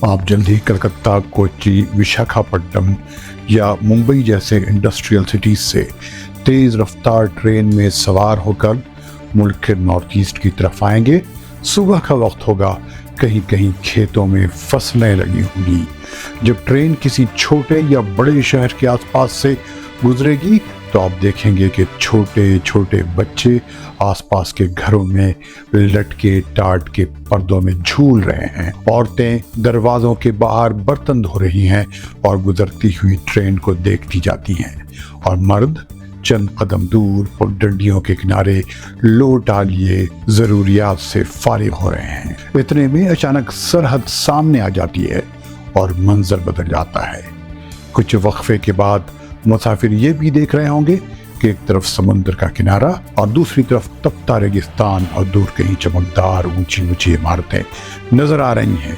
आप जल्द ही कलकत्ता, कोच्चि, विशाखापट्टनम या मुंबई जैसे इंडस्ट्रियल सिटीज से तेज रफ्तार ट्रेन में सवार होकर मुल्क के नॉर्थ ईस्ट की तरफ आएंगे। सुबह का वक्त होगा, कहीं कहीं खेतों में फसलें लगी होंगी। जब ट्रेन किसी छोटे या बड़े शहर के आसपास से गुजरेगी तो आप देखेंगे कि छोटे छोटे बच्चे आसपास के घरों में लटके टाट के पर्दों में झूल रहे हैं। औरतें दरवाजों के बाहर बर्तन धो रही हैं और गुजरती हुई ट्रेन को देखती जाती हैं, और मर्द चंद कदम दूर पगडंडियों के किनारे लोटा लिए जरूरियात से फारिग हो रहे हैं। इतने में अचानक सरहद सामने आ जाती है और मंजर बदल जाता है। कुछ वक्फे के बाद मुसाफिर ये भी देख रहे होंगे कि एक तरफ समुद्र का किनारा और दूसरी तरफ तपता रेगिस्तान और दूर कहीं चमकदार ऊंची ऊंची इमारतें नजर आ रही हैं।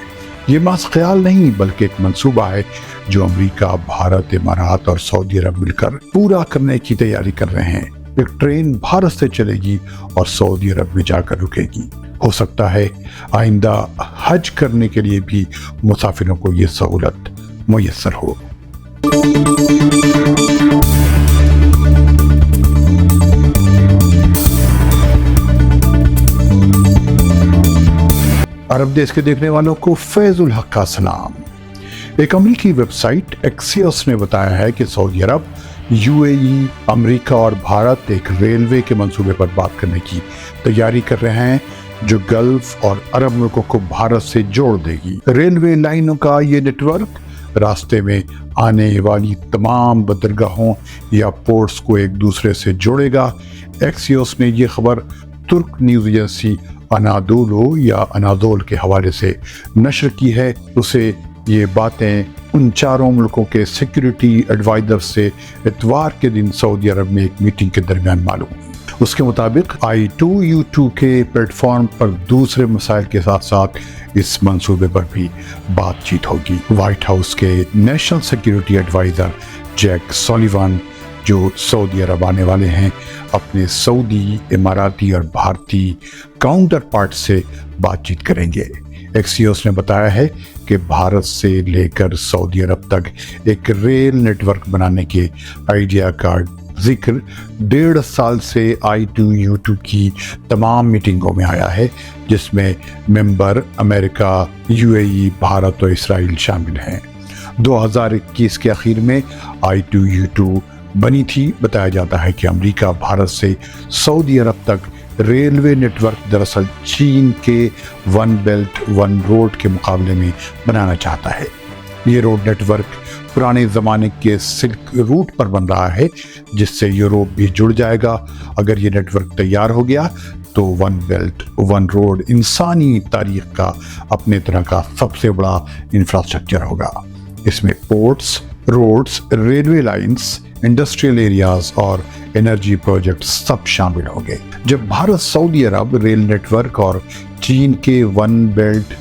ये महज ख्याल नहीं बल्कि एक मंसूबा है जो अमेरिका, भारत, इमारात और सऊदी अरब मिलकर पूरा करने की तैयारी कर रहे हैं। एक ट्रेन भारत से चलेगी और सऊदी अरब में जाकर रुकेगी। हो सकता है आइंदा हज करने के लिए भी मुसाफिरों को ये सहूलत मुयस्सर हो। अरब देश के देखने वालों को फैजुल हक का सलाम। एक अमेरिकी वेबसाइट एक्सियोस ने बताया है कि सऊदी अरब, यूएई, अमेरिका और भारत एक रेलवे के मंसूबे पर बात करने की तैयारी कर रहे हैं जो गल्फ और अरब मुल्कों को भारत से जोड़ देगी। रेलवे लाइनों का ये नेटवर्क रास्ते में आने वाली तमाम बंदरगाहों या पोर्ट्स को एक दूसरे से जोड़ेगा। एक्सियोस ने ये खबर तुर्क न्यूज़ एजेंसी अनादोलो या अनादोल के हवाले से नशर की है। उसे ये बातें उन चारों मुल्कों के सिक्योरिटी एडवाइजर से इतवार के दिन सऊदी अरब में एक मीटिंग के दरमियान मालूम। उसके मुताबिक I2U2 के प्लेटफॉर्म पर दूसरे मसाइल के साथ साथ इस मंसूबे पर भी बातचीत होगी। व्हाइट हाउस के नेशनल सिक्योरिटी एडवाइजर जैक सॉलिवन जो सऊदी अरब आने वाले हैं, अपने सऊदी, इमाराती और भारतीय काउंटर पार्ट से बातचीत करेंगे। एक्सियोस ने बताया है कि भारत से लेकर सऊदी अरब तक एक रेल नेटवर्क बनाने के आइडिया का जिक्र 1.5 साल से I2U2 की तमाम मीटिंगों में आया है, जिसमें मेंबर अमेरिका, यूएई, भारत और इसराइल शामिल हैं। 2021 के आखिर में I2U2 बनी थी। बताया जाता है कि अमेरिका भारत से सऊदी अरब तक रेलवे नेटवर्क दरअसल चीन के वन बेल्ट वन रोड के मुकाबले में बनाना चाहता है। ये रोड नेटवर्क पुराने ज़माने के सिल्क रूट पर बन रहा है, जिससे यूरोप भी जुड़ जाएगा। अगर ये नेटवर्क तैयार हो गया तो वन बेल्ट वन रोड इंसानी तारीख का अपने तरह का सबसे बड़ा इंफ्रास्ट्रक्चर होगा। इसमें ports, roads, railway lines, industrial areas और एनर्जी प्रोजेक्ट सब शामिल होंगे। जब Bharat Saudi Arab rail network और चीन के वन बेल्ट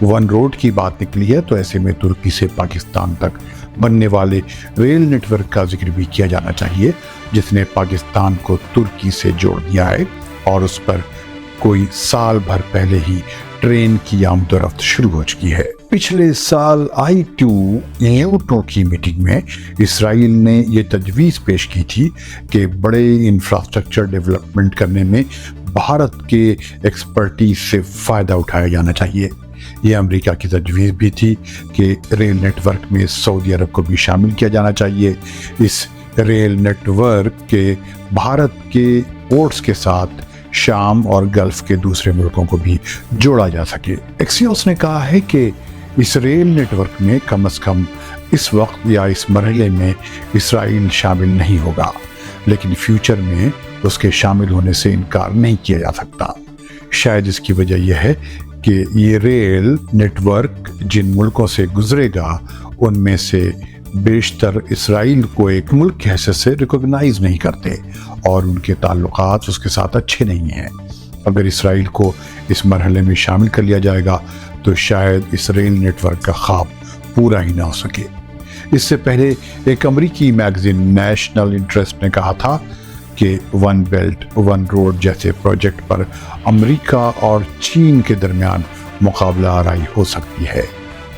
वन रोड की बात निकली है तो ऐसे में तुर्की से पाकिस्तान तक बनने वाले रेल नेटवर्क का जिक्र भी किया जाना चाहिए, जिसने पाकिस्तान को तुर्की से जोड़ दिया है और उस पर कोई साल भर पहले ही ट्रेन की आमदोरफ्त शुरू हो चुकी है। पिछले साल I2U2 की मीटिंग में इसराइल ने ये तजवीज़ पेश की थी कि बड़े इंफ्रास्ट्रक्चर डेवलपमेंट करने में भारत के एक्सपर्टीज से फ़ायदा उठाया जाना चाहिए। ये अमेरिका की तजवीज़ भी थी कि रेल नेटवर्क में सऊदी अरब को भी शामिल किया जाना चाहिए। इस रेल नेटवर्क के भारत के पोर्ट्स के साथ शाम और गल्फ के दूसरे मुल्कों को भी जोड़ा जा सके। एक्सियोस ने कहा है कि इस रेल नेटवर्क में कम से कम इस वक्त या इस मरहले में इसराइल शामिल नहीं होगा, लेकिन फ्यूचर में उसके शामिल होने से इनकार नहीं किया जा सकता। शायद इसकी वजह यह है कि ये रेल नेटवर्क जिन मुल्कों से गुजरेगा उनमें से बेशतर इसराइल को एक मुल्क के हैसियत से रिकॉग्नाइज नहीं करते और उनके ताल्लुकात उसके साथ अच्छे नहीं हैं। अगर इसराइल को इस मरहले में शामिल कर लिया जाएगा तो शायद इस रेल नेटवर्क का ख्वाब पूरा ही ना हो सके। इससे पहले एक अमेरिकी मैगजीन नेशनल इंटरेस्ट ने कहा था कि वन बेल्ट वन रोड जैसे प्रोजेक्ट पर अमेरिका और चीन के दरमियान मुकाबला आराई हो सकती है।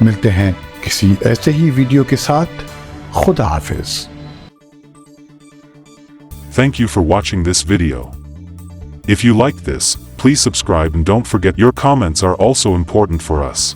ملتے ہیں کسی ایسے ہی ویڈیو کے ساتھ. خدا حافظ. Thank you for watching this video. If you like this, please subscribe and don't forget your comments are also important for us.